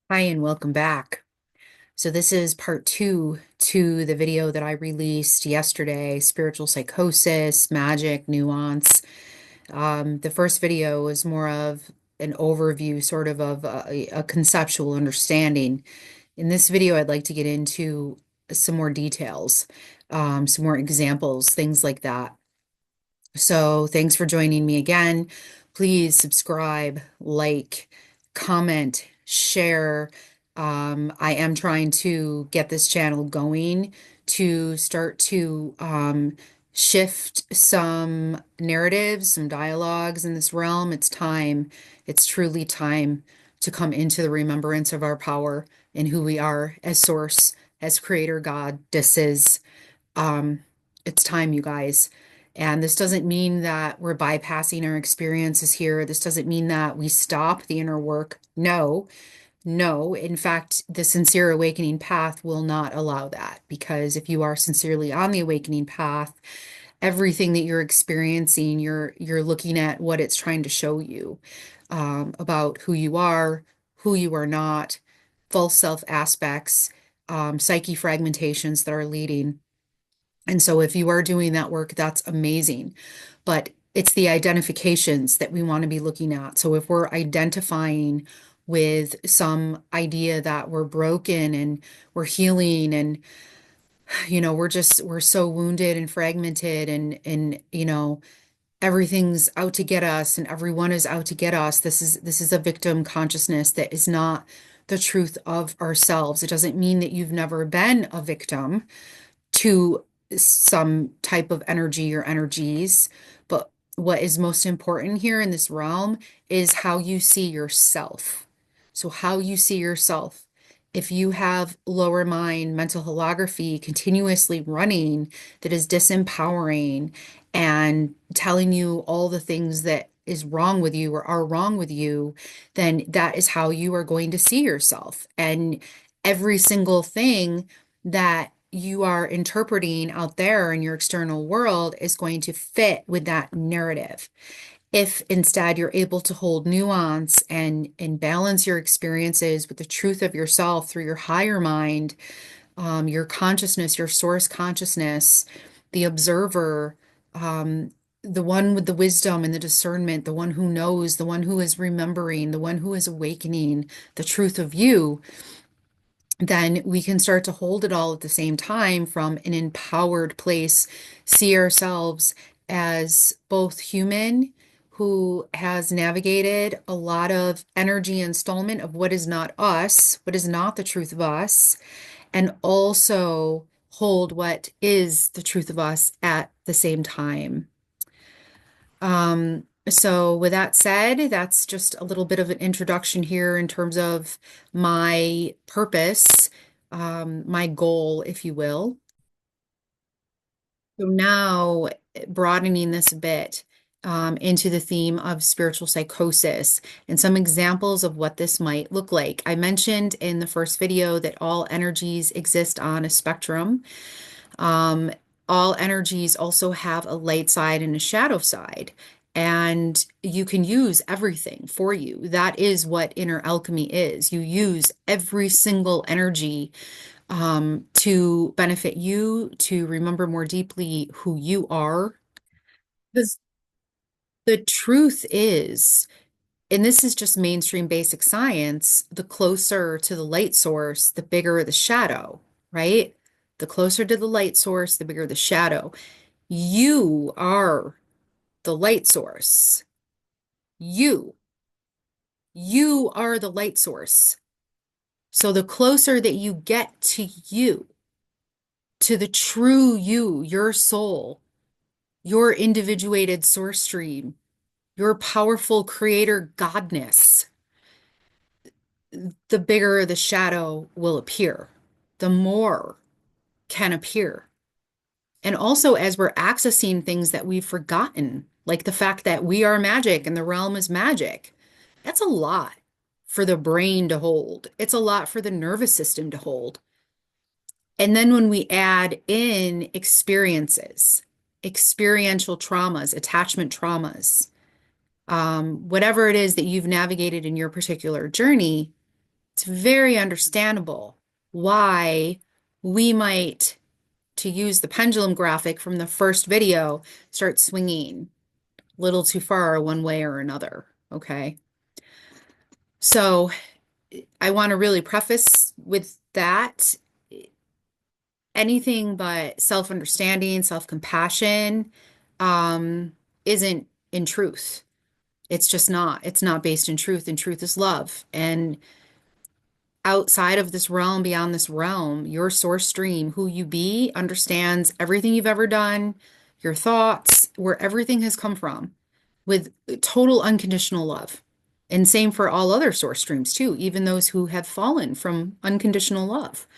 Hi, and welcome back. So this is part two to the video that I released yesterday, Spiritual Psychosis, Magic, Nuance. The first video was more of an overview, sort of a conceptual understanding. In this video, I'd like to get into some more details, some more examples, things like that. So thanks for joining me again. Please subscribe, like, comment, share. I am trying to get this channel going to start to shift some narratives, some dialogues in this realm. It's time. It's truly time to come into the remembrance of our power and who we are as source, as creator God. Um, it's time, you guys. And this doesn't mean that we're bypassing our experiences here. This doesn't mean that we stop the inner work. No, no. In fact, the sincere awakening path will not allow that, because if you are sincerely on the awakening path, everything that you're experiencing, you're looking at what it's trying to show you about who you are not, false self aspects, psyche fragmentations that are leading. And so if you are doing that work, that's amazing. But it's the identifications that we want to be looking at. So if we're identifying with some idea that we're broken and we're healing and we're so wounded and fragmented and everything's out to get us and everyone is out to get us. This is a victim consciousness that is not the truth of ourselves. It doesn't mean that you've never been a victim to some type of energy or energies. But what is most important here in this realm is how you see yourself. So, how you see yourself. If you have lower mind mental holography continuously running that is disempowering and telling you all the things that is wrong with you or are wrong with you, then that is how you are going to see yourself. And every single thing that you are interpreting out there in your external world is going to fit with that narrative. If instead you're able to hold nuance and balance your experiences with the truth of yourself through your higher mind, your consciousness, your source consciousness, the observer, the one with the wisdom and the discernment, the one who knows, the one who is remembering, the one who is awakening the truth of you, then we can start to hold it all at the same time from an empowered place, see ourselves as both human who has navigated a lot of energy installment of what is not us, what is not the truth of us, and also hold what is the truth of us at the same time. So with that said, that's just a little bit of an introduction here in terms of my purpose, my goal, if you will. So now broadening this a bit into the theme of spiritual psychosis and some examples of what this might look like. I mentioned in the first video that all energies exist on a spectrum. Um, all energies also have a light side and a shadow side, and you can use everything for you. That is what inner alchemy is. You use every single energy to benefit you, to remember more deeply who you are. Because the truth is, and this is just mainstream basic science, the closer to the light source, the bigger the shadow, right? The closer to the light source, the bigger the shadow. You are the light source. You, you are the light source. So the closer that you get to you, to the true you, your soul, your individuated source stream, your powerful creator godness, the bigger the shadow will appear, the more can appear. And also, as we're accessing things that we've forgotten, like the fact that we are magic and the realm is magic, that's a lot for the brain to hold. It's a lot for the nervous system to hold. And then when we add in experiences, experiential traumas, attachment traumas, whatever it is that you've navigated in your particular journey, It's very understandable why we might, to use the pendulum graphic from the first video, start swinging a little too far one way or another. Okay. So I want to really preface with that anything but self-understanding, self-compassion, um, isn't in truth. It's just not. It's not based in truth, and truth is love. And outside of this realm, beyond this realm, your source stream, who you be, understands everything you've ever done, your thoughts, where everything has come from, with total unconditional love. And same for all other source streams too, even those who have fallen from unconditional love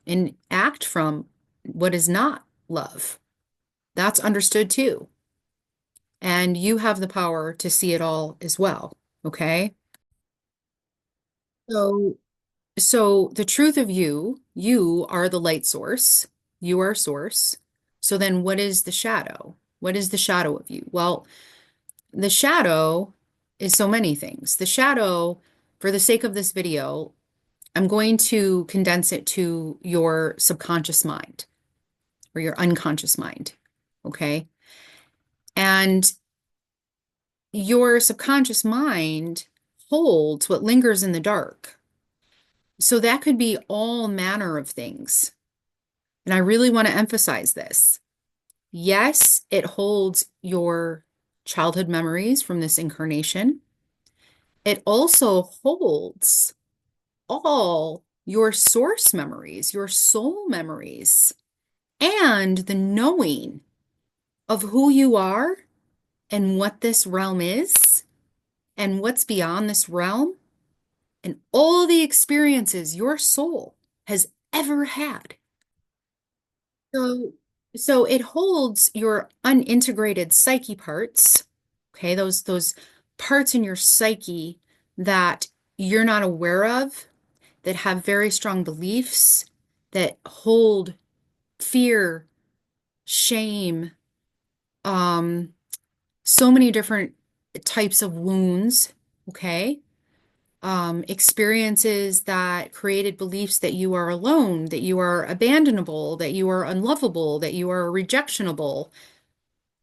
and act from what is not love. That's understood too. And you have the power to see it all as well. Okay. So So the truth of you, you are the light source. You are source. So then what is the shadow? What is the shadow of you? Well, the shadow is so many things. The shadow, for the sake of this video, I'm going to condense it to your subconscious mind or your unconscious mind. Okay. And your subconscious mind holds what lingers in the dark. So that could be all manner of things. And I really want to emphasize this. Yes, it holds your childhood memories from this incarnation. It also holds all your source memories, your soul memories, and the knowing of who you are and what this realm is and what's beyond this realm and all the experiences your soul has ever had. So, so it holds your unintegrated psyche parts, okay, those parts in your psyche that you're not aware of, that have very strong beliefs, that hold fear, shame, um, so many different types of wounds, okay? Experiences that created beliefs that you are alone, that you are abandonable, that you are unlovable, that you are rejectionable.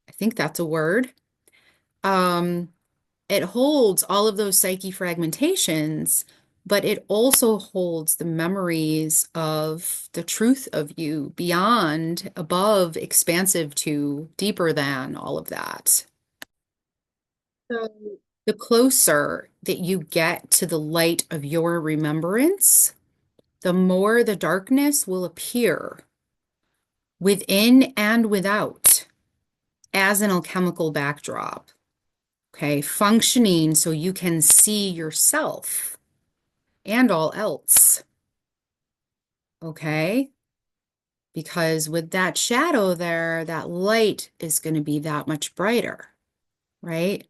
I think that's a word. Um, it holds all of those psyche fragmentations, but it also holds the memories of the truth of you beyond, above, expansive to, deeper than all of that. So the closer that you get to the light of your remembrance, the more the darkness will appear within and without as an alchemical backdrop. Okay, functioning so you can see yourself and all else. Okay, because with that shadow there, that light is going to be that much brighter, right?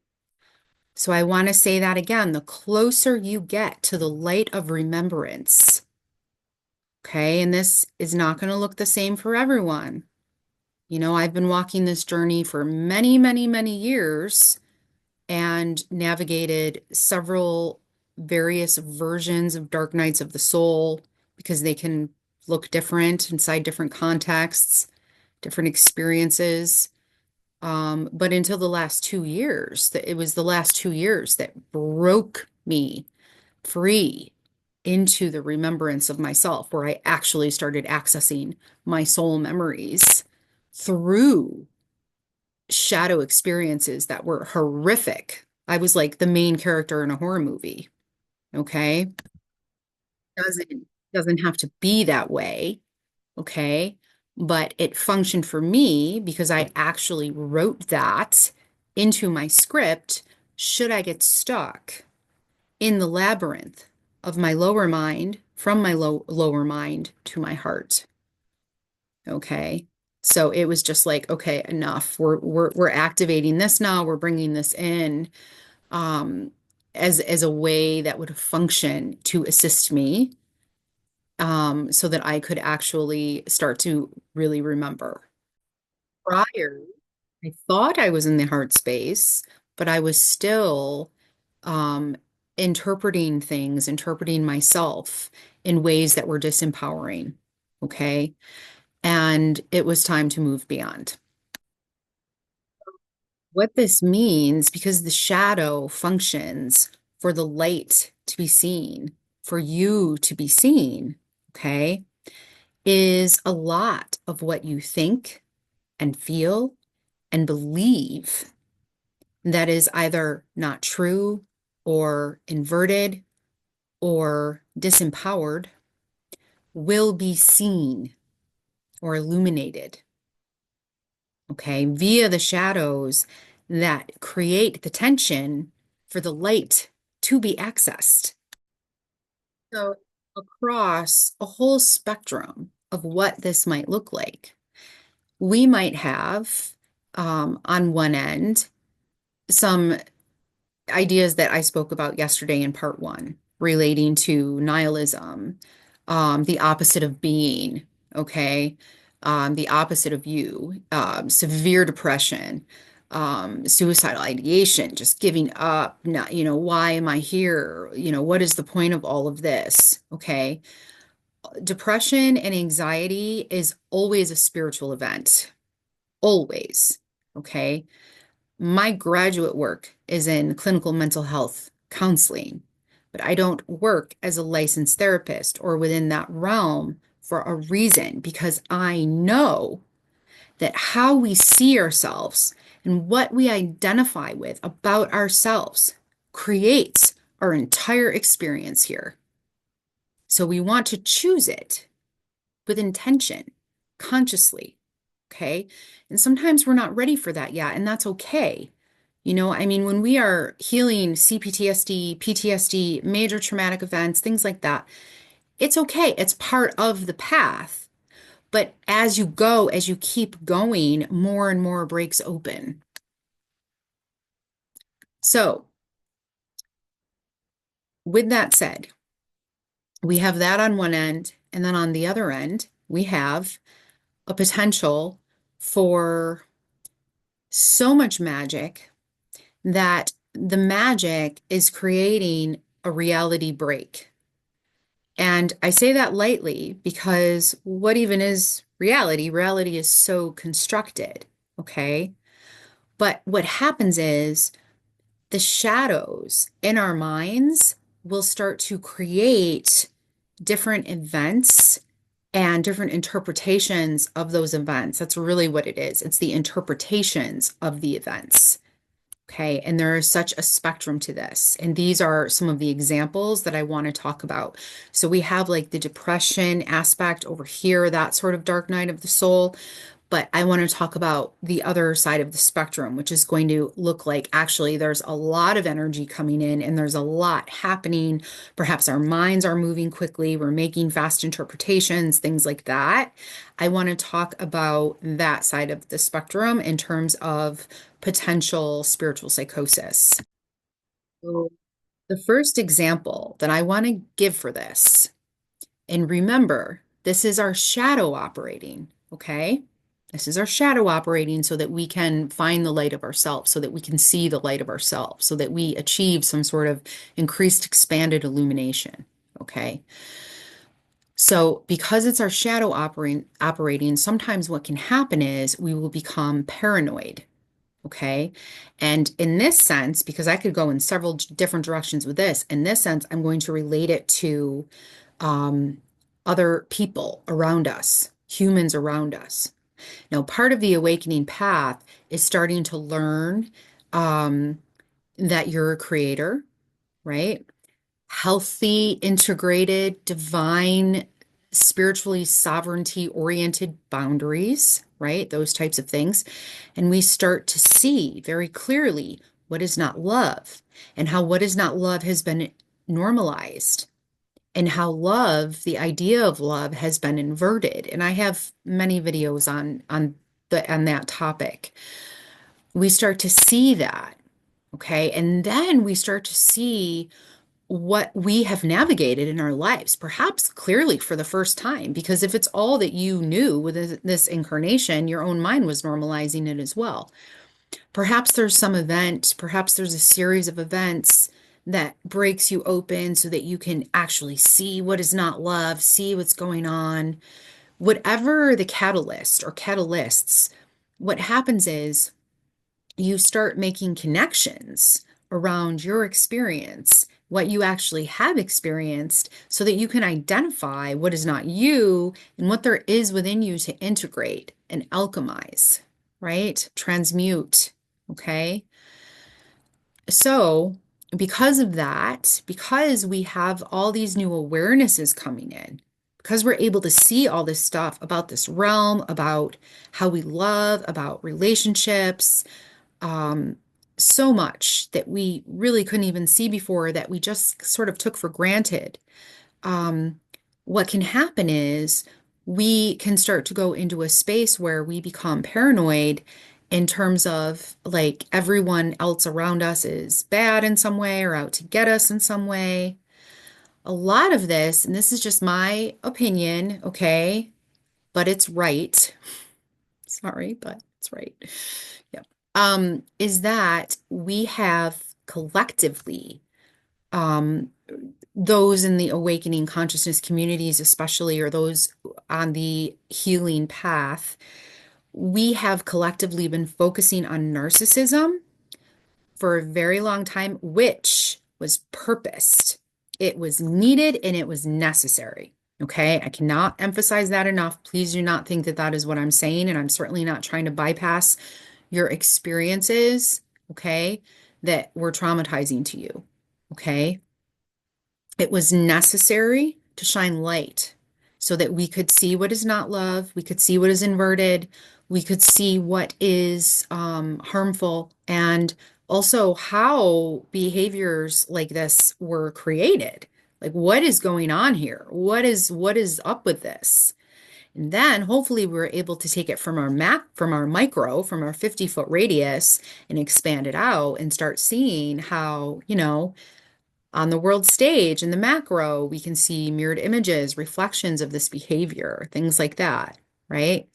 So I want to say that again, the closer you get to the light of remembrance, okay, and this is not going to look the same for everyone. You know, I've been walking this journey for many, many, many years and navigated several various versions of dark nights of the soul because they can look different inside different contexts, different experiences. But until the last 2 years, that it was the last 2 years that broke me free into the remembrance of myself, where I actually started accessing my soul memories through shadow experiences that were horrific. I was like the main character in a horror movie. Okay. Doesn't have to be that way. Okay. But it functioned for me because I actually wrote that into my script should I get stuck in the labyrinth of my lower mind, from my lower mind to my heart. Okay. So it was just like, okay, enough. We're activating this now. We're bringing this in um, as a way that would function to assist me, so that I could actually start to really remember. Prior, I thought I was in the heart space, but I was still, um, interpreting things, interpreting myself in ways that were disempowering. Okay. And it was time to move beyond. What this means, because the shadow functions for the light to be seen, for you to be seen, okay, is a lot of what you think and feel and believe that is either not true or inverted or disempowered will be seen or illuminated, okay, via the shadows that create the tension for the light to be accessed. So, across a whole spectrum of what this might look like, we might have on one end some ideas that I spoke about yesterday in part one relating to nihilism, the opposite of being, okay, the opposite of you, severe depression, suicidal ideation, just giving up, not, why am I here? What is the point of all of this? Okay. Depression and anxiety is always a spiritual event, always. Okay. My graduate work is in clinical mental health counseling, but I don't work as a licensed therapist or within that realm for a reason, because I know that how we see ourselves and what we identify with about ourselves creates our entire experience here. So we want to choose it with intention, consciously. Okay. And sometimes we're not ready for that yet, and that's okay. I mean, when we are healing CPTSD, PTSD, major traumatic events, things like that, it's okay. It's part of the path. But as you go, as you keep going, more and more breaks open. So, with that said, we have that on one end, and then on the other end, we have a potential for so much magic that the magic is creating a reality break. And I say that lightly because what even is reality? Reality is so constructed, okay? But what happens is the shadows in our minds will start to create different events and different interpretations of those events. That's really what it is. It's the interpretations of the events. Okay, and there is such a spectrum to this. And these are some of the examples that I want to talk about. So we have like the depression aspect over here, that sort of dark night of the soul. But I want to talk about the other side of the spectrum, which is going to look like actually there's a lot of energy coming in and there's a lot happening. Perhaps our minds are moving quickly, we're making fast interpretations, things like that. I want to talk about that side of the spectrum in terms of potential spiritual psychosis. So the first example that I want to give for this, and remember, this is our shadow operating, okay? This is our shadow operating so that we can find the light of ourselves, so that we can see the light of ourselves, so that we achieve some sort of increased, expanded illumination, okay? So because it's our shadow operating, sometimes what can happen is we will become paranoid. Okay. And in this sense, because I could go in several different directions with this, in this sense, I'm going to relate it to um, other people around us, humans around us. Now, part of the awakening path is starting to learn um, that you're a creator, right? Healthy, integrated, divine, spiritually sovereignty oriented boundaries, right? Those types of things. And we start to see very clearly what is not love and how what is not love has been normalized and how love, the idea of love has been inverted. And I have many videos on that topic. We start to see that, okay? And then we start to see what we have navigated in our lives, perhaps clearly for the first time, because if it's all that you knew with this incarnation, your own mind was normalizing it as well. Perhaps there's some event, perhaps there's a series of events that breaks you open so that you can actually see what is not love, see what's going on. Whatever the catalyst or catalysts, what happens is you start making connections around your experience, what you actually have experienced, so that you can identify what is not you and what there is within you to integrate and alchemize, right? Transmute. Okay. So, because of that, because we have all these new awarenesses coming in, because we're able to see all this stuff about this realm, about how we love, about relationships, um, so much that we really couldn't even see before that we just sort of took for granted. Um, what can happen is we can start to go into a space where we become paranoid in terms of like everyone else around us is bad in some way or out to get us in some way. A lot of this, and this is just my opinion, okay, but it's right. Sorry, but it's right. Yep. Is that we have collectively, um, those in the awakening consciousness communities, especially, or those on the healing path, we have collectively been focusing on narcissism for a very long time, which was purposed. It was needed and it was necessary. Okay. I cannot emphasize that enough. Please do not think that that is what I'm saying. And I'm certainly not trying to bypass your experiences. Okay. That were traumatizing to you. Okay. It was necessary to shine light so that we could see what is not love, we could see what is inverted, we could see what is harmful, and also how behaviors like this were created. Like, what is going on here? What is up with this? And then hopefully we're able to take it from our from our micro, from our 50-foot radius and expand it out and start seeing how, on the world stage in the macro, we can see mirrored images, reflections of this behavior, things like that, right?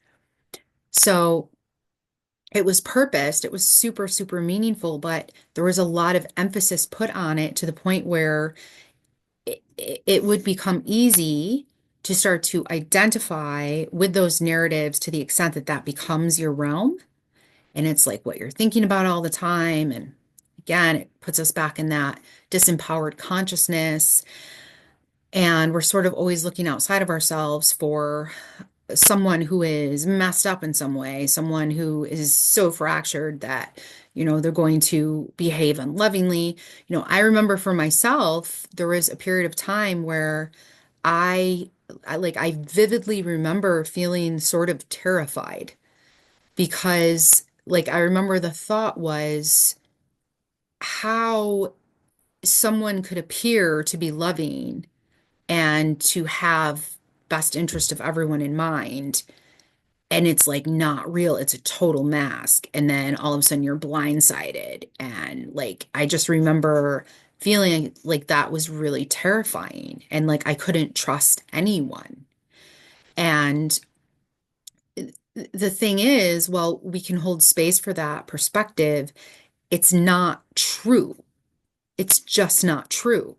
So it was purposed, it was super, super meaningful, but there was a lot of emphasis put on it to the point where it would become easy to start to identify with those narratives to the extent that that becomes your realm. And it's like what you're thinking about all the time. And again, it puts us back in that disempowered consciousness. And we're sort of always looking outside of ourselves for someone who is messed up in some way, someone who is so fractured that, they're going to behave unlovingly. I remember for myself, there was a period of time where I, I vividly remember feeling sort of terrified because, like, I remember the thought was how someone could appear to be loving and to have best interest of everyone in mind, and it's like not real, it's a total mask, and then all of a sudden you're blindsided, and like I just remember feeling like that was really terrifying, and like I couldn't trust anyone. And the thing is, well, we can hold space for that perspective. It's not true. It's just not true.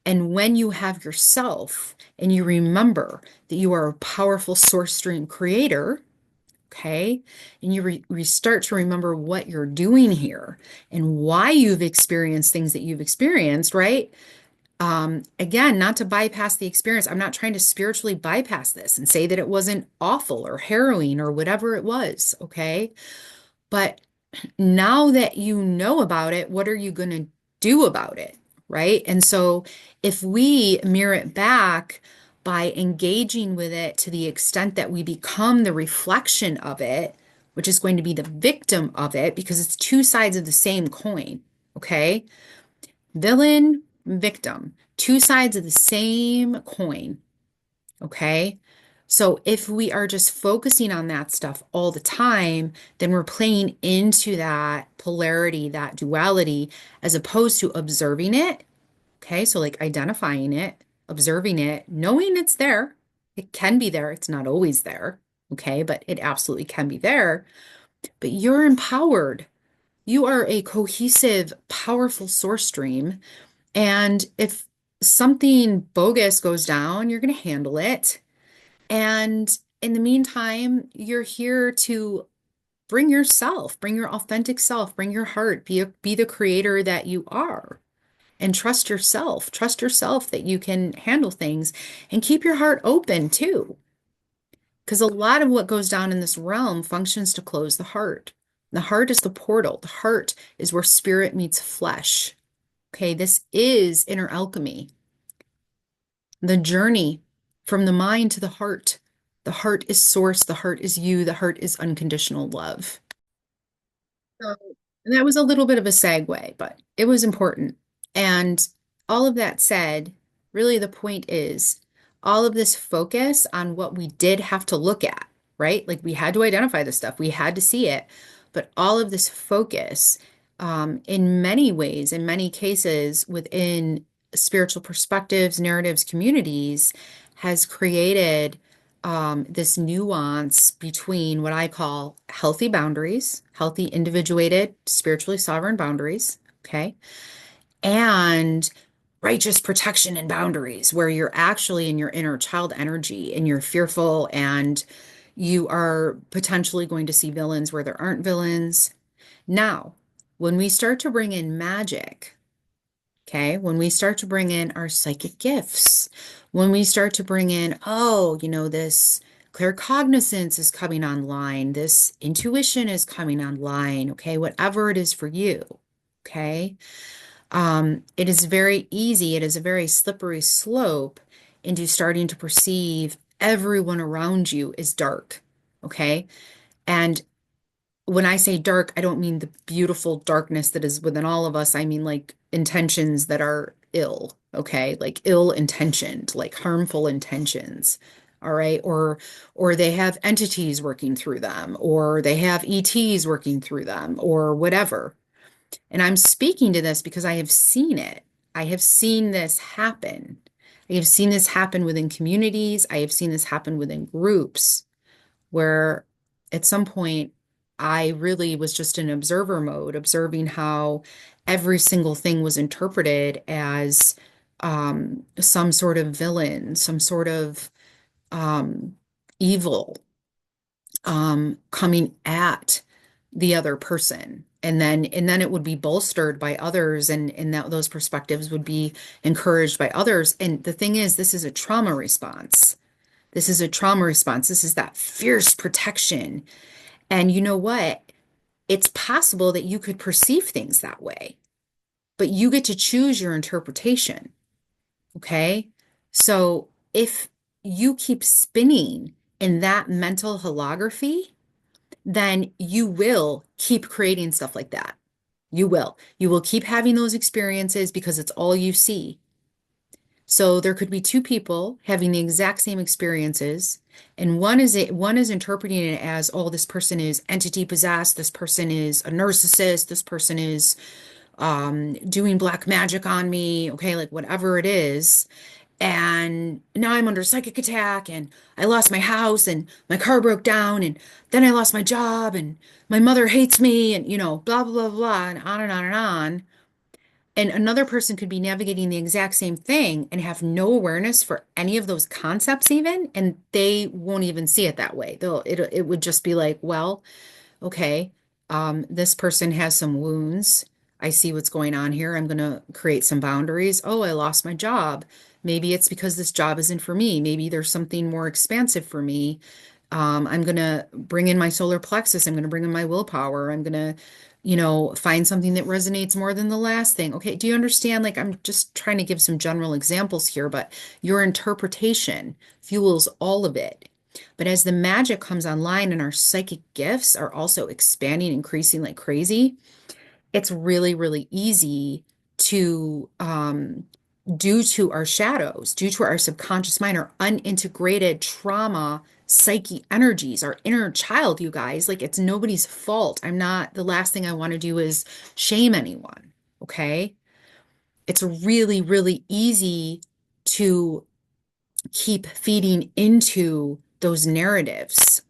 And when you have yourself and you remember that you are a powerful source stream creator, okay, and you start to remember what you're doing here and why you've experienced things that you've experienced, right? Again, not to bypass the experience. I'm not trying to spiritually bypass this and say that it wasn't awful or harrowing or whatever it was, okay? But now that you know about it, what are you going to do about it? Right. And so if we mirror it back by engaging with it to the extent that we become the reflection of it, which is going to be the victim of it, because it's two sides of the same coin. Okay. Villain, victim, two sides of the same coin. Okay. So if we are just focusing on that stuff all the time, then we're playing into that polarity, that duality, as opposed to observing it. Okay. So like identifying it, observing it, knowing it's there. It can be there. It's not always there. Okay. But it absolutely can be there. But you're empowered. You are a cohesive, powerful source stream. And if something bogus goes down, you're going to handle it. And in the meantime, you're here to bring yourself, bring your authentic self, bring your heart, be the creator that you are. And trust yourself. Trust yourself that you can handle things and keep your heart open too. Because a lot of what goes down in this realm functions to close the heart. The heart is the portal. The heart is where spirit meets flesh. Okay, this is inner alchemy. The journey from the mind to the heart. The heart is source. The heart is you. The heart is unconditional love. So that was a little bit of a segue, but it was important. And all of that said, really the point is all of this focus on what we did have to look at, right? Like we had to identify the stuff, we had to see it, but all of this focus, in many ways, in many cases within spiritual perspectives, narratives, communities, has created this nuance between what I call healthy boundaries, healthy, individuated, spiritually sovereign boundaries, okay, and righteous protection and boundaries, where you're actually in your inner child energy and you're fearful and you are potentially going to see villains where there aren't villains. Now, when we start to bring in magic, okay, when we start to bring in our psychic gifts, when we start to bring in, oh, this claircognizance is coming online, this intuition is coming online, okay, whatever it is for you, okay, it is very easy, it is a very slippery slope into starting to perceive everyone around you is dark, okay, and when I say dark, I don't mean the beautiful darkness that is within all of us. I mean like intentions that are ill, okay? Like ill-intentioned, like harmful intentions. All right. Or they have entities working through them, or they have ETs working through them, or whatever. And I'm speaking to this because I have seen it. I have seen this happen. I have seen this happen within communities. I have seen this happen within groups where at some point I really was just in observer mode, observing how every single thing was interpreted as some sort of villain, some sort of um, evil coming at the other person. And then it would be bolstered by others, and that those perspectives would be encouraged by others. And the thing is, this is a trauma response. This is a trauma response. This is that fierce protection. And you know what? It's possible that you could perceive things that way, but you get to choose your interpretation. Okay. So if you keep spinning in that mental holography, then you will keep creating stuff like that. You will. You will keep having those experiences because it's all you see. So there could be two people having the exact same experiences, and one is interpreting it as, oh, this person is entity possessed, this person is a narcissist, this person is doing black magic on me, okay, like whatever it is. And now I'm under psychic attack, and I lost my house, and my car broke down, and then I lost my job, and my mother hates me, and blah blah blah blah, and on and on and on. And another person could be navigating the exact same thing and have no awareness for any of those concepts even, and they won't even see it that way. It would just be like, well, okay, this person has some wounds. I see what's going on here. I'm going to create some boundaries. Oh, I lost my job. Maybe it's because this job isn't for me. Maybe there's something more expansive for me. I'm going to bring in my solar plexus. I'm going to bring in my willpower. I'm going to, find something that resonates more than the last thing. Okay, do you understand? Like, I'm just trying to give some general examples here, but your interpretation fuels all of it. But as the magic comes online and our psychic gifts are also expanding, increasing like crazy, it's really, really easy to, due to our shadows, due to our subconscious mind, our unintegrated trauma, psyche energies, our inner child, you guys, like it's nobody's fault. The last thing I want to do is shame anyone. Okay. It's really, really easy to keep feeding into those narratives.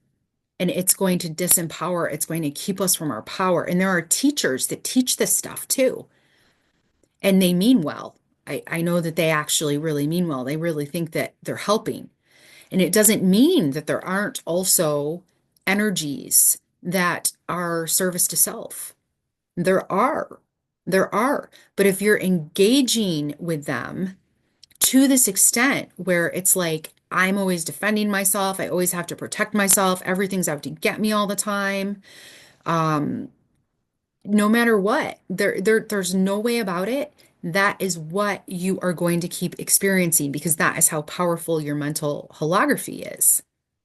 and it's going to disempower, it's going to keep us from our power. And there are teachers that teach this stuff too, and they mean well. I know that they actually really mean well. They really think that they're helping. And it doesn't mean that there aren't also energies that are service to self. There are. There are. But if you're engaging with them to this extent where it's like, I'm always defending myself, I always have to protect myself, everything's out to get me all the time. Um, no matter what, there's no way about it. That is what you are going to keep experiencing because that is how powerful your mental holography is.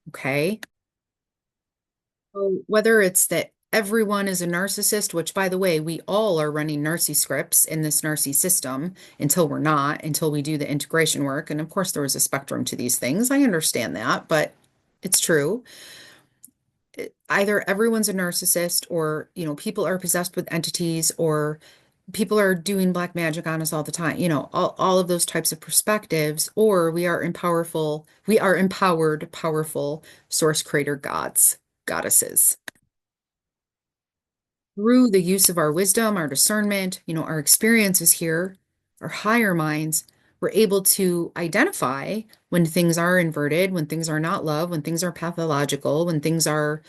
Okay. So whether it's that everyone is a narcissist, which by the way, we all are running narcy scripts in this narcy system until we're not, until we do the integration work. And of course, there is a spectrum to these things. I understand that, but it's true. Either everyone's a narcissist or, people are possessed with entities or people are doing black magic on us all the time, all of those types of perspectives, or we are empowered, powerful source creator gods, goddesses. Through the use of our wisdom, our discernment, our experiences here, our higher minds, we're able to identify when things are inverted, when things are not love, when things are pathological, when things are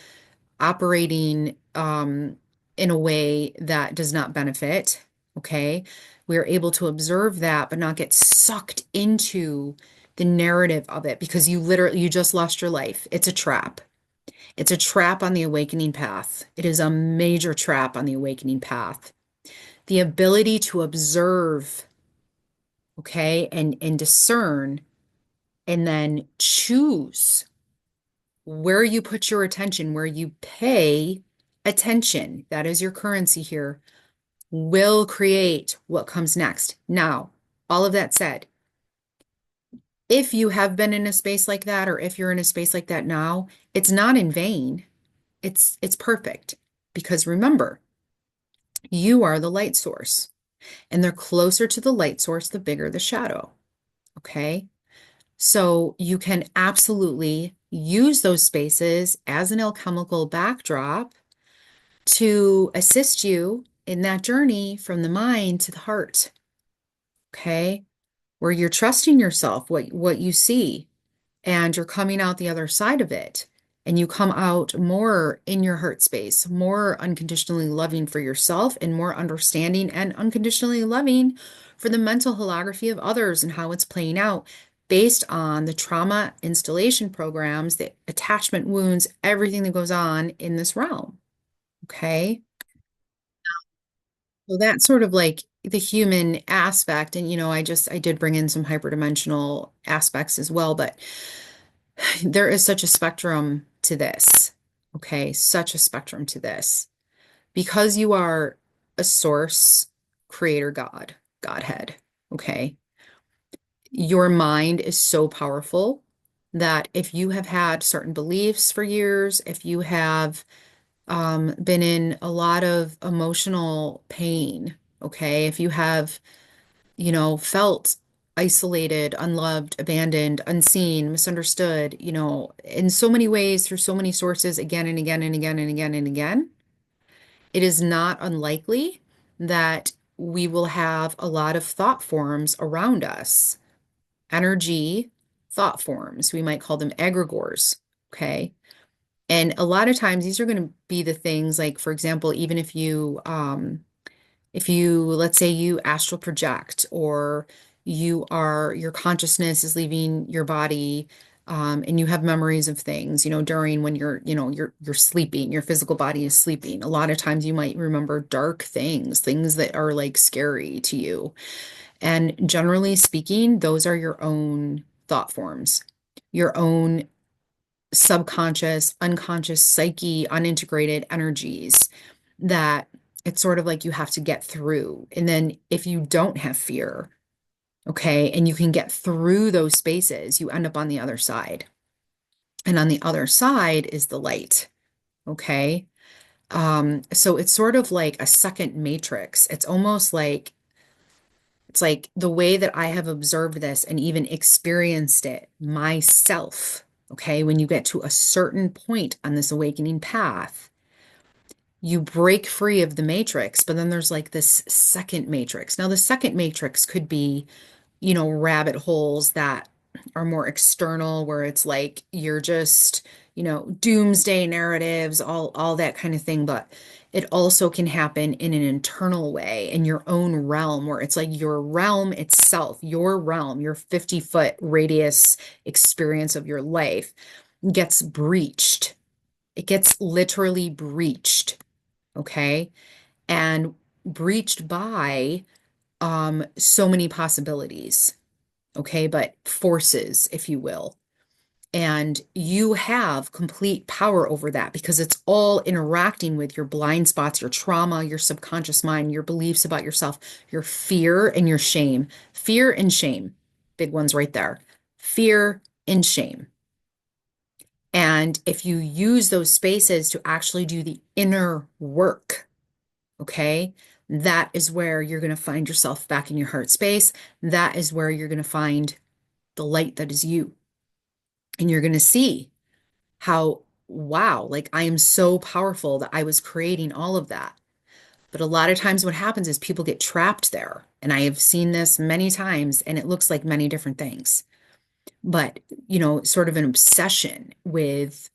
operating in a way that does not benefit. Okay. We are able to observe that, but not get sucked into the narrative of it because you just lost your life. It's a trap. It's a trap on the awakening path. It is a major trap on the awakening path. The ability to observe, okay, and discern and then choose where you put your attention, where you pay attention, that is your currency here, will create what comes next. Now, all of that said, if you have been in a space like that, or if you're in a space like that now, it's not in vain. It's perfect because remember, you are the light source, and they're closer to the light source, the bigger the shadow. Okay. So you can absolutely use those spaces as an alchemical backdrop to assist you in that journey from the mind to the heart. Okay. Where you're trusting yourself, what you see, and you're coming out the other side of it. And you come out more in your heart space, more unconditionally loving for yourself and more understanding and unconditionally loving for the mental holography of others and how it's playing out based on the trauma installation programs, the attachment wounds, everything that goes on in this realm. Okay. So that's sort of like the human aspect. And, I did bring in some hyperdimensional aspects as well, but there is such a spectrum to this. Okay, such a spectrum to this. Because you are a source, creator, God, Godhead. Okay. Your mind is so powerful that if you have had certain beliefs for years, if you have been in a lot of emotional pain, okay, if you have felt isolated, unloved, abandoned, unseen, misunderstood, in so many ways through so many sources again and again and again and again and again, it is not unlikely that we will have a lot of thought forms around us, energy thought forms. We might call them egregores. Okay. And a lot of times these are going to be the things like, for example, even if you, let's say you astral project or your consciousness is leaving your body, and you have memories of things, during when you're sleeping, your physical body is sleeping. A lot of times you might remember dark things that are like scary to you. And generally speaking, those are your own thought forms, your own subconscious, unconscious psyche, unintegrated energies that it's sort of like you have to get through. And then if you don't have fear, okay, and you can get through those spaces, you end up on the other side. And on the other side is the light, okay? So it's sort of like a second matrix. It's like the way that I have observed this and even experienced it myself. Okay, when you get to a certain point on this awakening path, you break free of the matrix, but then there's like this second matrix. Now, the second matrix could be, rabbit holes that are more external, where it's like you're just, doomsday narratives, all that kind of thing. But it also can happen in an internal way in your own realm, where it's like your realm itself, your realm, your 50-foot radius experience of your life gets breached. It gets literally breached. Okay. And breached by so many possibilities. Okay, but forces, if you will. And you have complete power over that because it's all interacting with your blind spots, your trauma, your subconscious mind, your beliefs about yourself, your fear and your shame. Fear and shame, big ones right there. Fear and shame. And if you use those spaces to actually do the inner work, okay, that is where you're going to find yourself back in your heart space. That is where you're going to find the light that is you. And you're going to see how, wow, like I am so powerful that I was creating all of that. But a lot of times what happens is people get trapped there. And I have seen this many times, and it looks like many different things. But, sort of an obsession with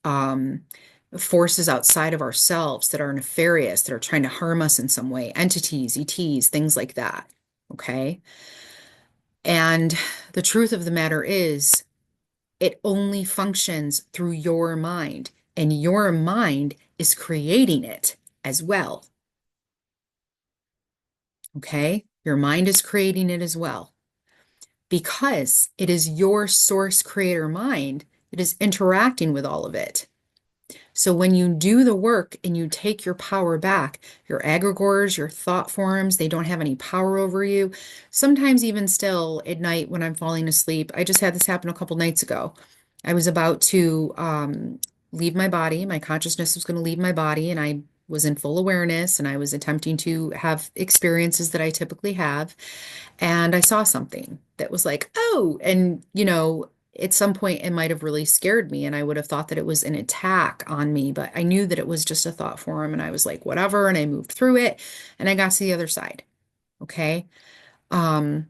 forces outside of ourselves that are nefarious, that are trying to harm us in some way, entities, ETs, things like that. Okay. And the truth of the matter is, it only functions through your mind, and your mind is creating it as well. Okay? Your mind is creating it as well because it is your source creator mind that is interacting with all of it. So when you do the work and you take your power back, your egregores, your thought forms, they don't have any power over you. Sometimes even still at night when I'm falling asleep, I just had this happen a couple nights ago. I was about to leave my body. My consciousness was going to leave my body, and I was in full awareness, and I was attempting to have experiences that I typically have. And I saw something that was like, oh, and at some point it might have really scared me, and I would have thought that it was an attack on me, but I knew that it was just a thought form, and I was like, whatever, and I moved through it, and I got to the other side. Okay. Um,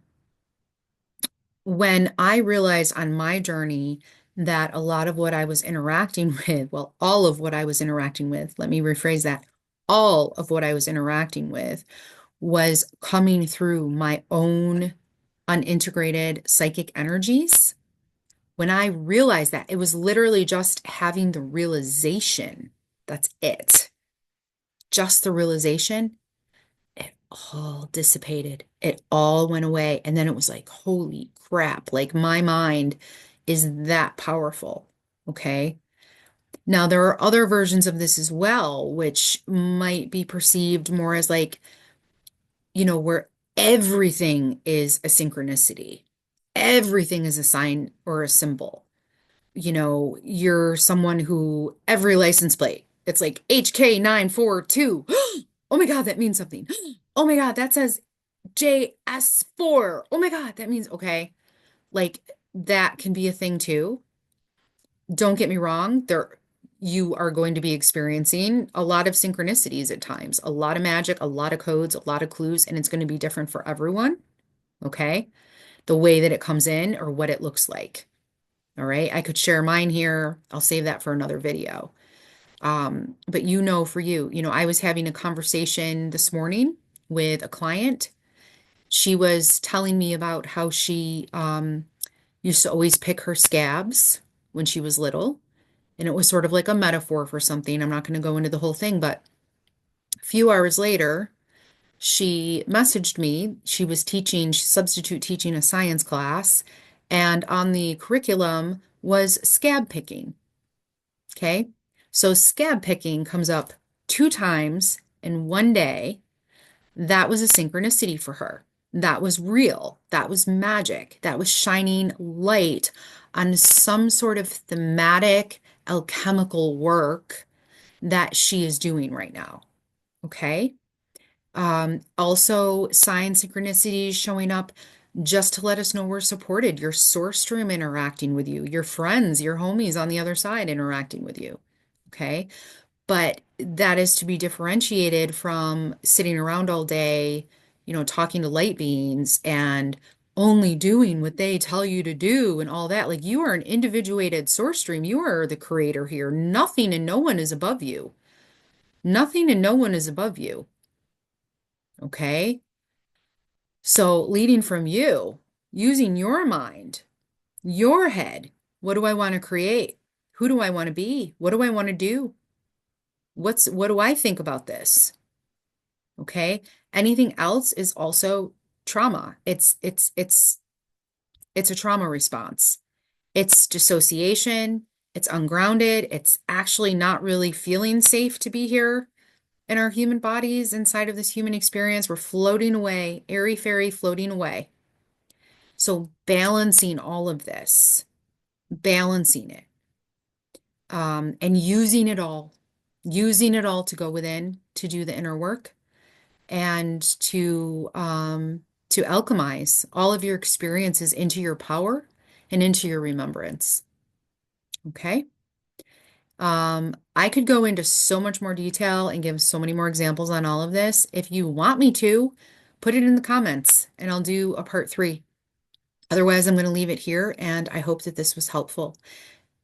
when I realized on my journey that a lot of what I was interacting with, well, all of what I was interacting with, let me rephrase that, all of what I was interacting with was coming through my own unintegrated psychic energies. When I realized that, it was literally just having the realization. That's it. Just the realization. It all dissipated. It all went away. And then it was like, holy crap. Like my mind is that powerful. Okay. Now, there are other versions of this as well, which might be perceived more as like, where everything is a synchronicity, everything is a sign or a symbol. You're someone who every license plate, it's like HK942. Oh my God, that means something. Oh my God, that says JS4. Oh my God, that means okay. Like that can be a thing too. Don't get me wrong, you are going to be experiencing a lot of synchronicities at times, a lot of magic, a lot of codes, a lot of clues, and it's going to be different for everyone. Okay. The way that it comes in or what it looks like. All right. I could share mine here. I'll save that for another video. But for you, I was having a conversation this morning with a client. She was telling me about how she used to always pick her scabs when she was little. And it was sort of like a metaphor for something. I'm not going to go into the whole thing, but a few hours later, she messaged me. She was teaching, substitute teaching a science class, and on the curriculum was scab picking. Okay. So scab picking comes up 2 times in one day. That was a synchronicity for her. That was real. That was magic. That was shining light on some sort of thematic alchemical work that she is doing right now. Okay. Also, sign synchronicities showing up. just to let us know we're supported. Your source stream interacting with you, your friends, your homies on the other side interacting with you. Okay. But that is to be differentiated from sitting around all day, talking to light beings and only doing what they tell you to do and all that. Like you are an individuated source stream. You are the creator here. Nothing and no one is above you. Nothing and no one is above you. Okay. So leading from you, using your mind, your head. What do I want to create? Who do I want to be? What do I want to do? What do I think about this? Okay. Anything else is also trauma. It's a trauma response. It's dissociation. It's ungrounded. It's actually not really feeling safe to be here in our human bodies inside of this human experience. We're floating away, airy fairy floating away. So balancing all of this, balancing it, and using it all to go within to do the inner work and to alchemize all of your experiences into your power and into your remembrance. Okay. I could go into so much more detail and give so many more examples on all of this. If you want me to, put it in the comments and I'll do a part 3. Otherwise, I'm going to leave it here, and I hope that this was helpful.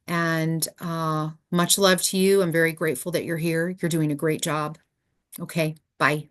And much love to you. I'm very grateful that you're here. You're doing a great job. Okay, bye.